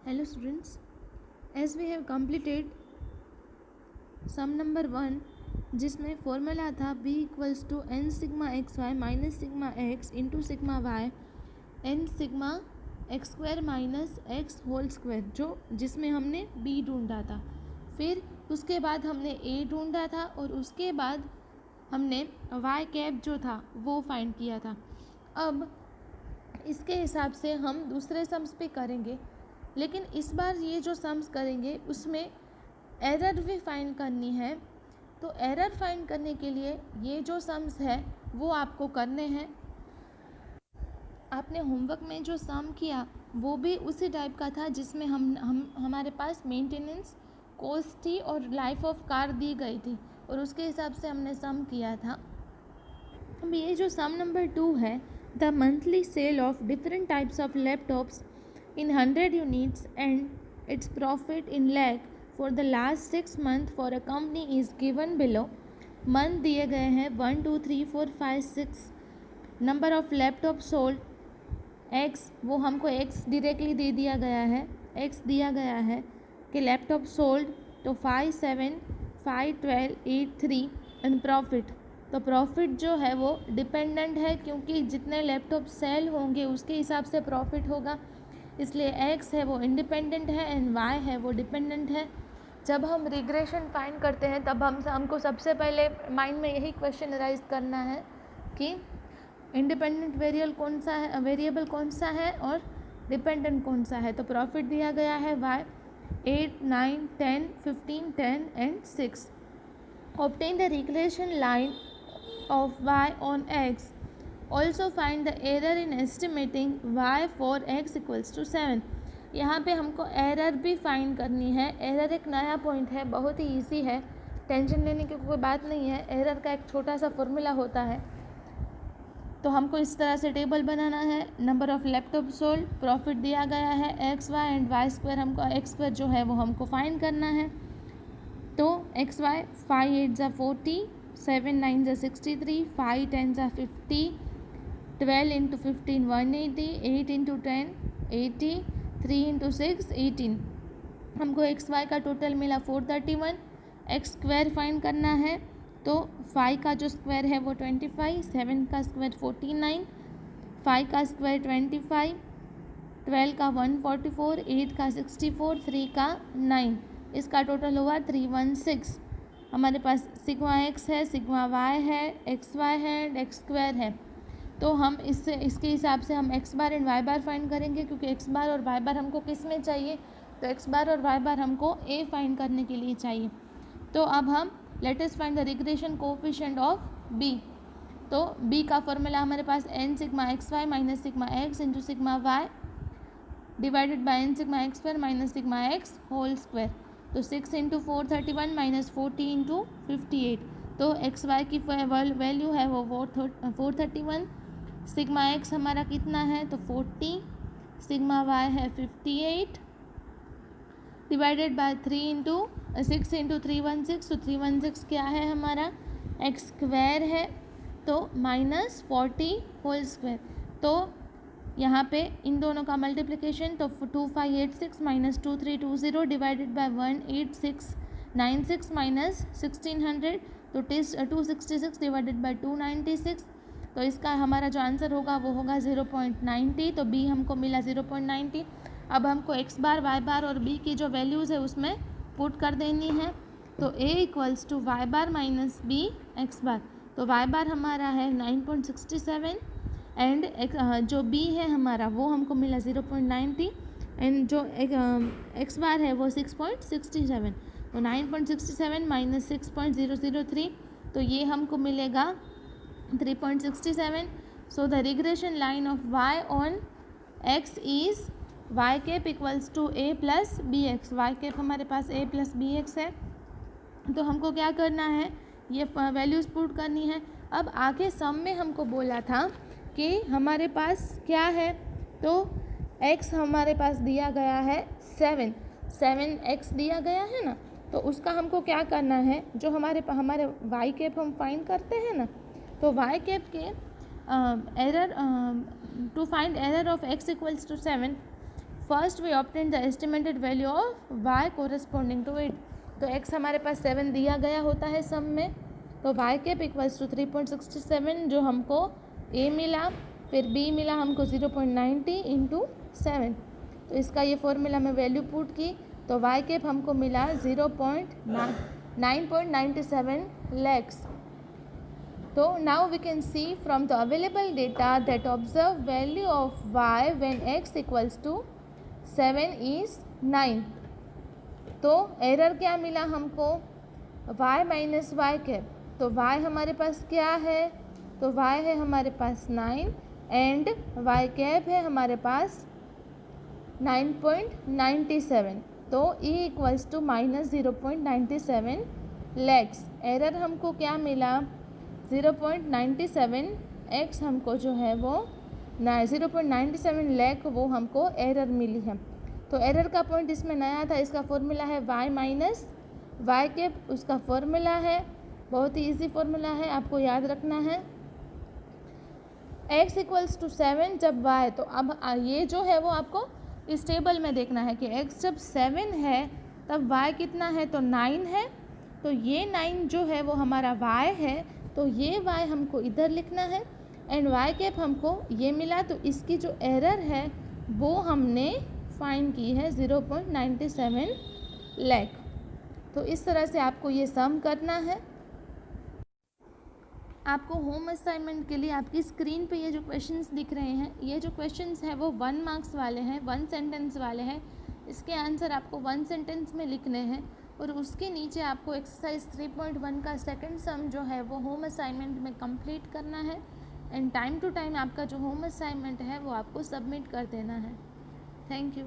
Hello students, as we have completed sum number 1 जिसमें formula था b equals to n sigma x Y minus sigma x into sigma y n sigma x square minus x whole square जिसमें हमने b ढूंढा था। फिर उसके बाद हमने a ढूंढा था और उसके बाद हमने y कैप जो था वो फाइंड किया था। अब इसके हिसाब से हम दूसरे सम्स पे करेंगे, लेकिन इस बार ये जो सम्स करेंगे उसमें एरर भी फाइंड करनी है। तो एरर फाइंड करने के लिए ये जो सम्स है वो आपको करने हैं। आपने होमवर्क में जो सम किया वो भी उसी टाइप का था जिसमें हमारे पास मेंटेनेंस कॉस्ट थी और लाइफ ऑफ कार दी गई थी और उसके हिसाब से हमने सम किया था। अब ये जो सम नंबर 2 है, the monthly cell of different types of laptops in 100 units and its profit in lakh for the last 6 months for a company is given below। Month दिए गए हैं 1 2 3 4 5 6। Number of laptop sold x, वो हमको x directly दे दिया गया है, x दिया गया है कि लैपटॉप सोल्ड तो 5 7 5 12 8 3 एंड प्रॉफिट। तो प्रॉफिट जो है वो डिपेंडेंट है क्योंकि जितने लैपटॉप सेल होंगे उसके हिसाब से प्रॉफिट होगा, इसलिए x है वो इंडिपेंडेंट है एंड y है वो डिपेंडेंट है। जब हम रिग्रेशन फाइंड करते हैं तब हमको सबसे पहले माइंड में यही क्वेश्चन अराइज करना है कि इंडिपेंडेंट वेरिएबल कौन सा है और डिपेंडेंट कौन सा है। तो प्रॉफिट दिया गया है y 8 9 10 15 10 and 6। Obtain the regression line of y on x। Also find the error in estimating y for x equals to 7। यहाँ पे हमको एरर भी फाइंड करनी है। एरर एक नया पॉइंट है, बहुत ही इजी है, टेंशन लेने की कोई बात नहीं है। एरर का एक छोटा सा फॉर्मूला होता है। तो हमको इस तरह से टेबल बनाना है। Number of laptop sold, profit दिया गया है x y and y square, हमको एक्स स्क्वायर जो है वो हमको फाइंड करना है। तो एक्स वाई 5 8 ज़ा 40, 7 9 ज़ा 63, 5 10 ज़ा 50, 12 इंटू 15 180, 8 इंटू 10 80, 3 इंटू 6 18। हमको एक्स वाई का टोटल मिला 431। एक्स स्क्वायर फाइंड करना है तो 5 का जो स्क्वायर है वो 25, 7 का स्क्वायर 49, 5 का स्क्वायर 25, 12 का 144, 8 का 64, 3 का 9, इसका टोटल हुआ 316। हमारे पास सिग्मा एक्स है, सिग्मा वाई है, एक्स वाई है एंड एक्स स्क्वायर है। तो हम इसके हिसाब से हम x bar and y bar find करेंगे क्योंकि एक्स बार और वाई बार हमको किस में चाहिए, तो एक्स बार और वाई बार हमको ए फाइंड करने के लिए चाहिए। तो अब हम let us find the regression coefficient of B. तो बी का फॉर्मूला हमारे पास N sigma x Y minus sigma x into sigma Y divided by N sigma x square minus sigma X whole square. तो 6 into 431 minus 40 into 58। तो x Y की value है वो 431। Sigma x हमारा कितना है तो 40, सिग्मा वाई है 58 डिवाइडेड बाय 3 इंटू 6 इंटू 316। तो 316 क्या है हमारा एक्स स्क्वायर है, तो माइनस 40 होल स्क्वायर। तो यहाँ पे इन दोनों का मल्टीप्लिकेशन तो 2586 माइनस 2320 डिवाइडेड बाय 18696 माइनस 1600, तो 266 डिवाइडेड बाय 296। तो इसका हमारा जो आंसर होगा वो होगा 0.90। तो बी हमको मिला 0.90। अब हमको एक्स बार वाई बार और बी की जो वैल्यूज़ है उसमें पुट कर देनी है। तो A equals to Y bar minus B X bar. तो वाई बार हमारा है 9.67 एंड जो बी है हमारा वो हमको मिला 0.90 एंड जो एक्स बार है वो 6.67। तो 9.67 माइनस 6.003, तो ये हमको मिलेगा 3.67। So the regression line of y on x is y cap equals to a plus bx। y cap हमारे पास a plus bx है। तो हमको क्या करना है, ये वैल्यूज़ पुट करनी है। अब आगे सम में हमको बोला था कि हमारे पास क्या है, तो x हमारे पास दिया गया है 7x दिया गया है ना, तो उसका हमको क्या करना है, जो हमारे y कैप हम फाइंड करते हैं ना, तो y कैप के error to find error of x equals to 7, first we obtain the estimated value of y corresponding to it. तो x हमारे पास 7 दिया गया होता है सम में, तो y कैप इक्वल्स टू 3.67 जो हमको a मिला, फिर b मिला हमको 0.90 इंटू 7। तो इसका ये फॉर्मूला में वैल्यू पुट की तो y कैप हमको मिला 9.97 lakhs। तो now we can see from the available data that observe value of y when x equals to 7 is 9। तो एरर क्या मिला हमको, y माइनस वाई कैप। तो y हमारे पास क्या है, तो y है हमारे पास 9 एंड y कैप है हमारे पास 9.97। तो e equals to minus 0.97 lakhs. Error हमको क्या मिला 0.97 x हमको जो है वो 0.97 लैख वो हमको एरर मिली है। तो एरर का पॉइंट इसमें नया था, इसका फॉर्मूला है y माइनस वाई कैप, उसका फॉर्मूला है, बहुत ही इजी फॉर्मूला है, आपको याद रखना है। x इक्वल्स टू 7 जब y, तो अब ये जो है वो आपको इस टेबल में देखना है कि x जब 7 है तब y कितना है, तो 9 है। तो ये 9 जो है वो हमारा y है, तो ये y हमको इधर लिखना है एंड y कैप हमको ये मिला, तो इसकी जो एरर है वो हमने फाइंड की है 0.97 लाख। तो इस तरह से आपको ये सम करना है। आपको होम असाइनमेंट के लिए आपकी स्क्रीन पे ये जो क्वेश्चंस दिख रहे हैं, ये जो क्वेश्चंस हैं वो 1 मार्क्स वाले हैं, 1 सेंटेंस वाले हैं। इसके आंसर आपको 1 सेंटेंस में लिखने हैं और उसके नीचे आपको एक्सरसाइज 3.1 का सेकंड सम जो है वो होम असाइनमेंट में कंप्लीट करना है एंड टाइम टू टाइम आपका जो होम असाइनमेंट है वो आपको सबमिट कर देना है। Thank you.